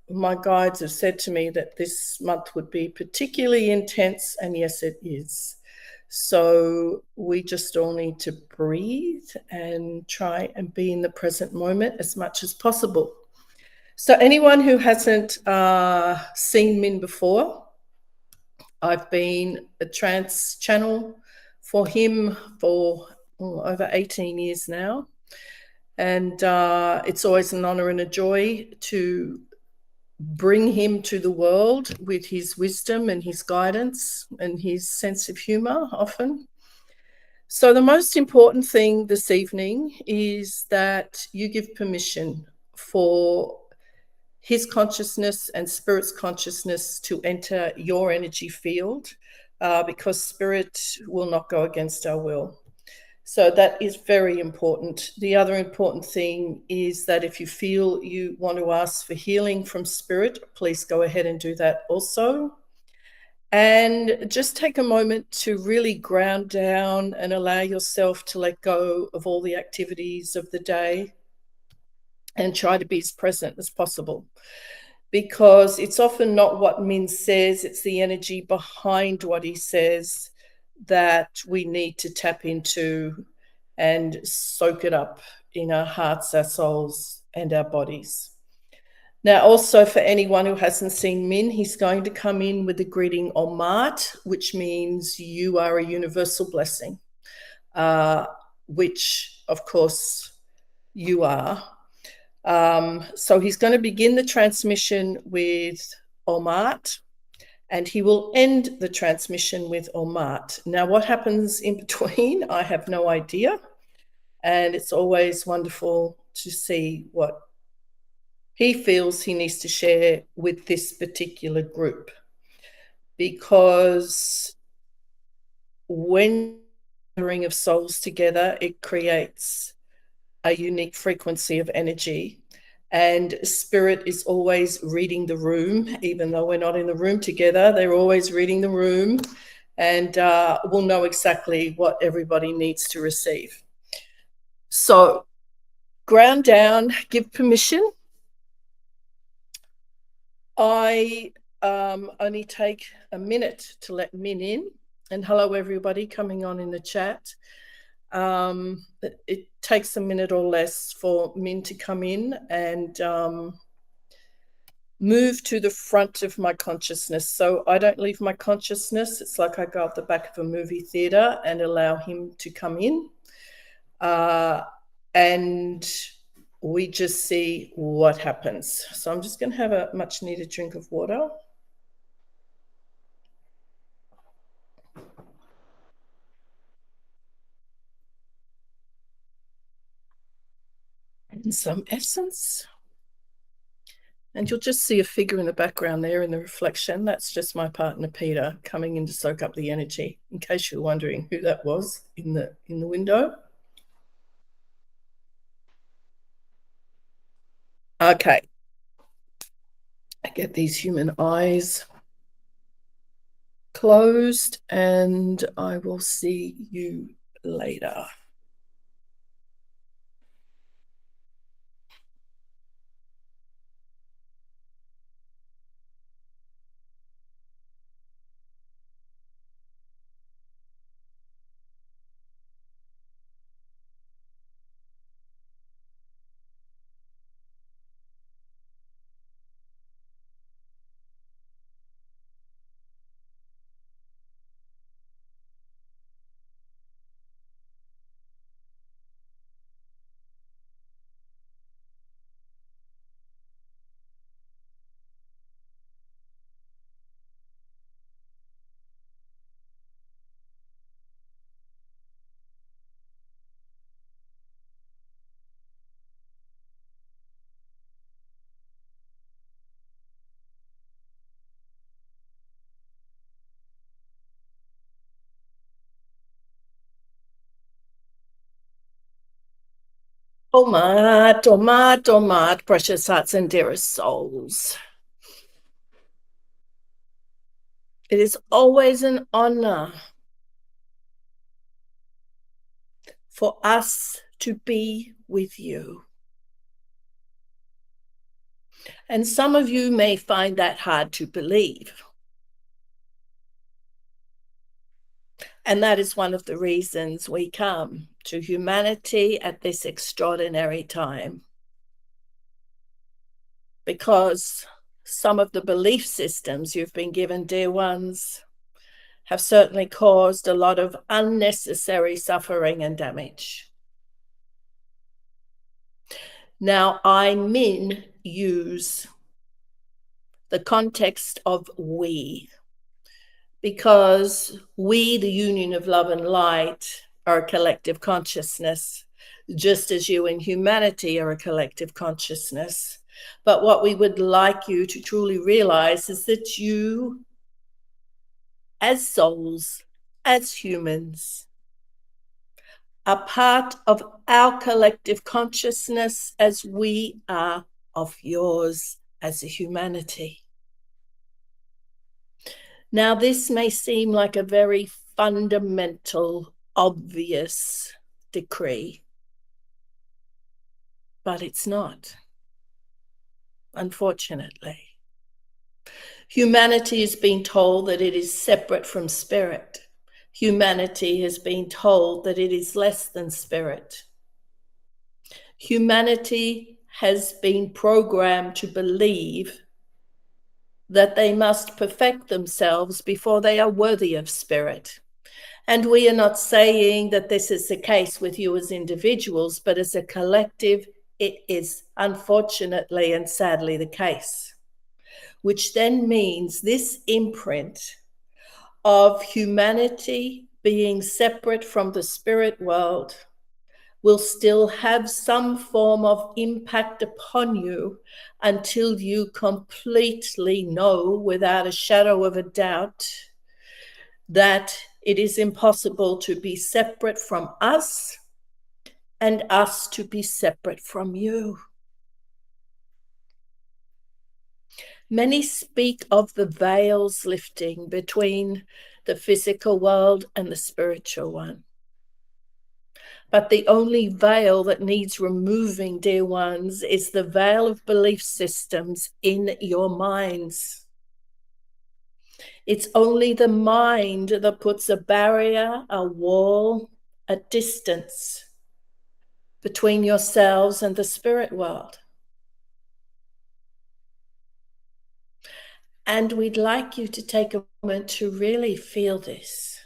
my guides have said to me that this month would be particularly intense, and yes, it is. So we just all need to breathe and try and be in the present moment as much as possible. So anyone who hasn't seen Min before, I've been a trance channel for him for over 18 years now. And it's always an honor and a joy to bring him to the world with his wisdom and his guidance and his sense of humor often. So the most important thing this evening is that you give permission for his consciousness and spirit's consciousness to enter your energy field, because spirit will not go against our will. So that is very important. The other important thing is that if you feel you want to ask for healing from spirit, please go ahead and do that also. And just take a moment to really ground down and allow yourself to let go of all the activities of the day and try to be as present as possible. Because it's often not what Min says, it's the energy behind what he says that we need to tap into and soak it up in our hearts, our souls, and our bodies. Now, also for anyone who hasn't seen Min, he's going to come in with the greeting Omat, which means you are a universal blessing, which, of course, you are. So he's going to begin the transmission with Omat, and he will end the transmission with Omat. Now, what happens in between, I have no idea. And it's always wonderful to see what he feels he needs to share with this particular group. Because when gathering of souls together, it creates a unique frequency of energy. And spirit is always reading the room, even though we're not in the room together. They're always reading the room, and we'll know exactly what everybody needs to receive. So ground down, give permission. I only take a minute to let Min in. And hello, everybody coming on in the chat. It takes a minute or less for Min to come in and move to the front of my consciousness. So I don't leave my consciousness. It's like I go up the back of a movie theater and allow him to come in. And we just see what happens. So I'm just going to have a much needed drink of water. And some essence. And you'll just see a figure in the background there in the reflection. That's just my partner, Peter, coming in to soak up the energy, in case you're wondering who that was in the window. Okay. I get these human eyes closed, and I will see you later. Omat, Omat, Omat, precious hearts and dearest souls. It is always an honor for us to be with you. And some of you may find that hard to believe. And that is one of the reasons we come to humanity at this extraordinary time. Because some of the belief systems you've been given, dear ones, have certainly caused a lot of unnecessary suffering and damage. Now, I use the context of we, because we, the union of love and light, are a collective consciousness, just as you in humanity are a collective consciousness. But what we would like you to truly realize is that you, as souls, as humans, are part of our collective consciousness as we are of yours as a humanity. Now, this may seem like a very fundamental, obvious decree, but it's not, unfortunately. Humanity has been told that it is separate from spirit. Humanity has been told that it is less than spirit. Humanity has been programmed to believe that they must perfect themselves before they are worthy of spirit. And we are not saying that this is the case with you as individuals, but as a collective, it is unfortunately and sadly the case. Which then means this imprint of humanity being separate from the spirit world will still have some form of impact upon you until you completely know without a shadow of a doubt that it is impossible to be separate from us and us to be separate from you. Many speak of the veils lifting between the physical world and the spiritual one. But the only veil that needs removing, dear ones, is the veil of belief systems in your minds. It's only the mind that puts a barrier, a wall, a distance between yourselves and the spirit world. And we'd like you to take a moment to really feel this.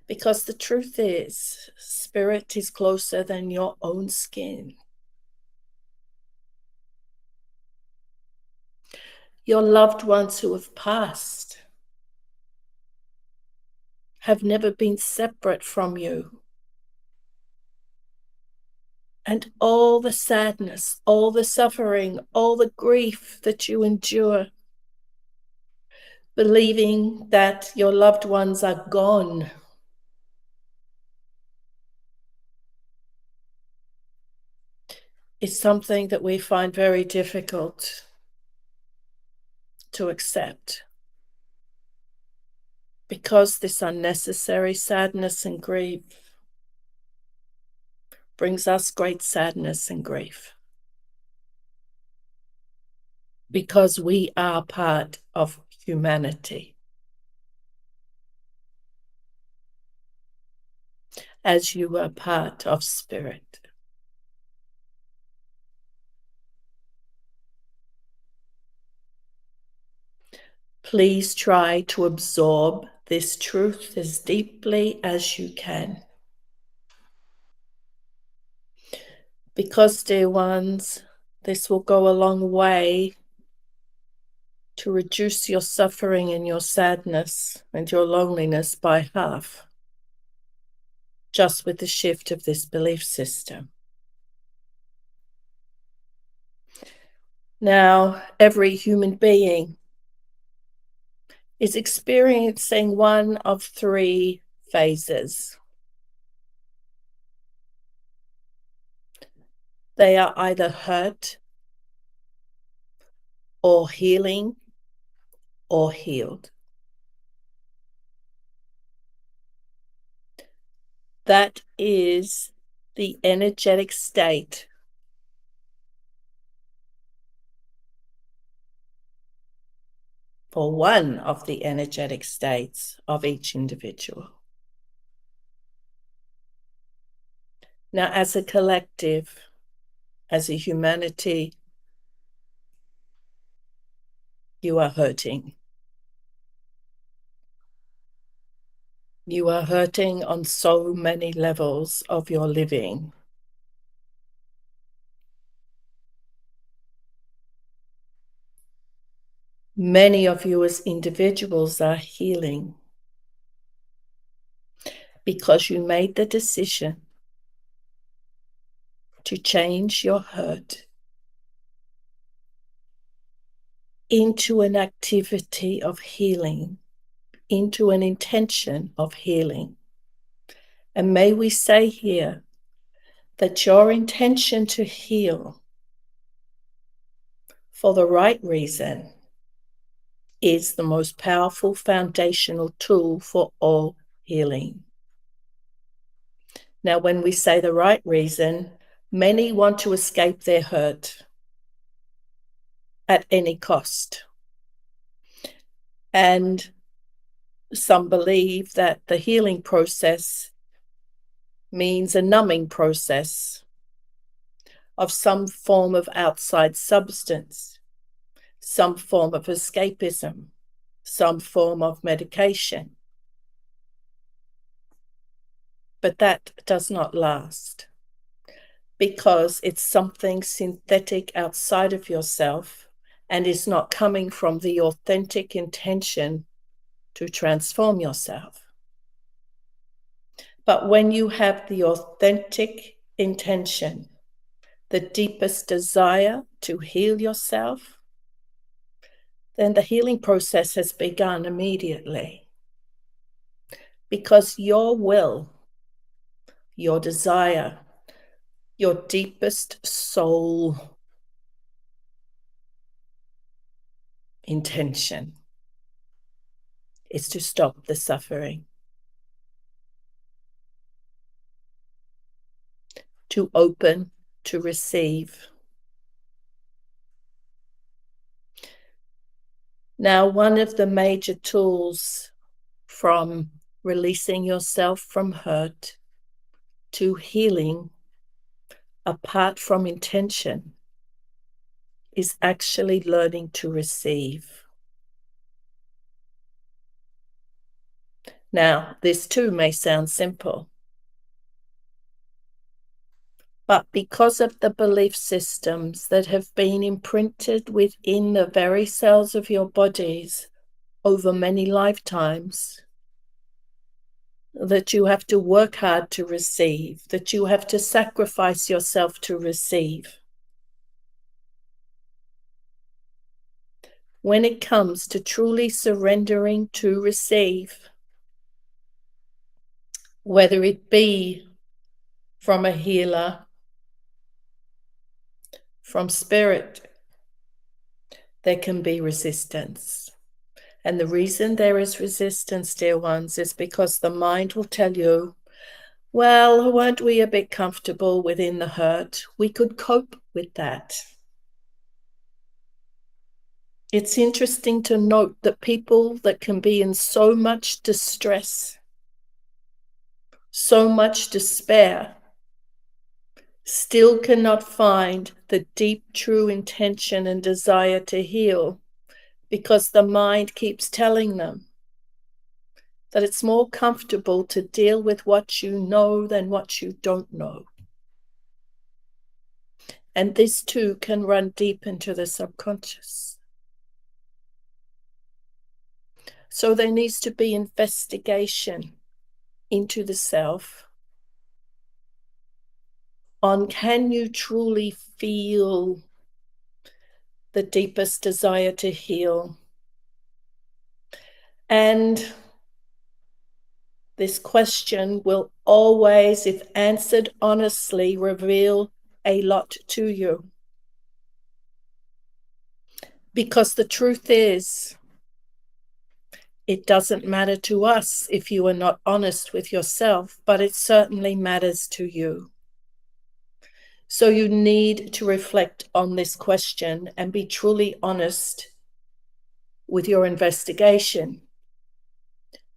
Because the truth is, spirit is closer than your own skin. Your loved ones who have passed have never been separate from you. And all the sadness, all the suffering, all the grief that you endure, believing that your loved ones are gone, is something that we find very difficult to accept. Because this unnecessary sadness and grief brings us great sadness and grief. Because we are part of humanity. As you are part of spirit. Please try to absorb this truth as deeply as you can. Because, dear ones, this will go a long way to reduce your suffering and your sadness and your loneliness by half, just with the shift of this belief system. Now, every human being is experiencing one of three phases. They are either hurt or healing or healed. That is the energetic state for one of the energetic states of each individual. Now, as a collective, as a humanity, you are hurting. You are hurting on so many levels of your living. Many of you as individuals are healing because you made the decision to change your hurt into an activity of healing, into an intention of healing. And may we say here that your intention to heal for the right reason is the most powerful foundational tool for all healing. Now, when we say the right reason, many want to escape their hurt at any cost. And some believe that the healing process means a numbing process of some form of outside substance, some form of escapism, some form of medication. But that does not last because it's something synthetic outside of yourself and is not coming from the authentic intention to transform yourself. But when you have the authentic intention, the deepest desire to heal yourself, then the healing process has begun immediately. Because your will, your desire, your deepest soul intention is to stop the suffering, to open, to receive. Now, one of the major tools from releasing yourself from hurt to healing, apart from intention, is actually learning to receive. Now, this too may sound simple, but because of the belief systems that have been imprinted within the very cells of your bodies over many lifetimes, that you have to work hard to receive, that you have to sacrifice yourself to receive. When it comes to truly surrendering to receive, whether it be from a healer, from spirit, there can be resistance. And the reason there is resistance, dear ones, is because the mind will tell you, well, weren't we a bit comfortable within the hurt? We could cope with that. It's interesting to note that people that can be in so much distress, so much despair, still cannot find the deep, true intention and desire to heal because the mind keeps telling them that it's more comfortable to deal with what you know than what you don't know. And this too can run deep into the subconscious. So there needs to be investigation into the self on, can you truly feel the deepest desire to heal? And this question will always, if answered honestly, reveal a lot to you. Because the truth is, it doesn't matter to us if you are not honest with yourself, but it certainly matters to you. So you need to reflect on this question and be truly honest with your investigation.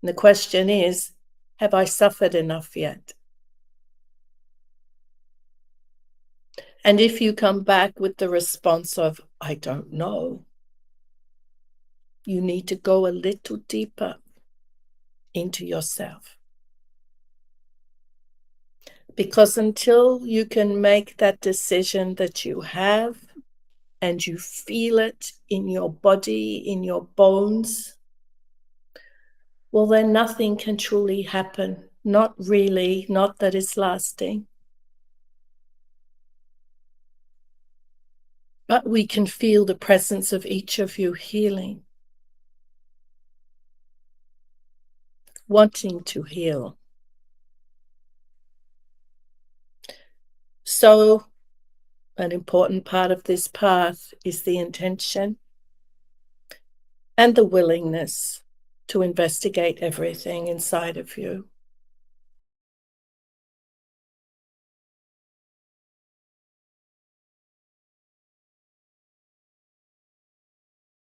And the question is, have I suffered enough yet? And if you come back with the response of, I don't know, you need to go a little deeper into yourself. Because until you can make that decision that you have, and you feel it in your body, in your bones, well, then nothing can truly happen. Not really, not that it's lasting. But we can feel the presence of each of you healing, wanting to heal. So, an important part of this path is the intention and the willingness to investigate everything inside of you.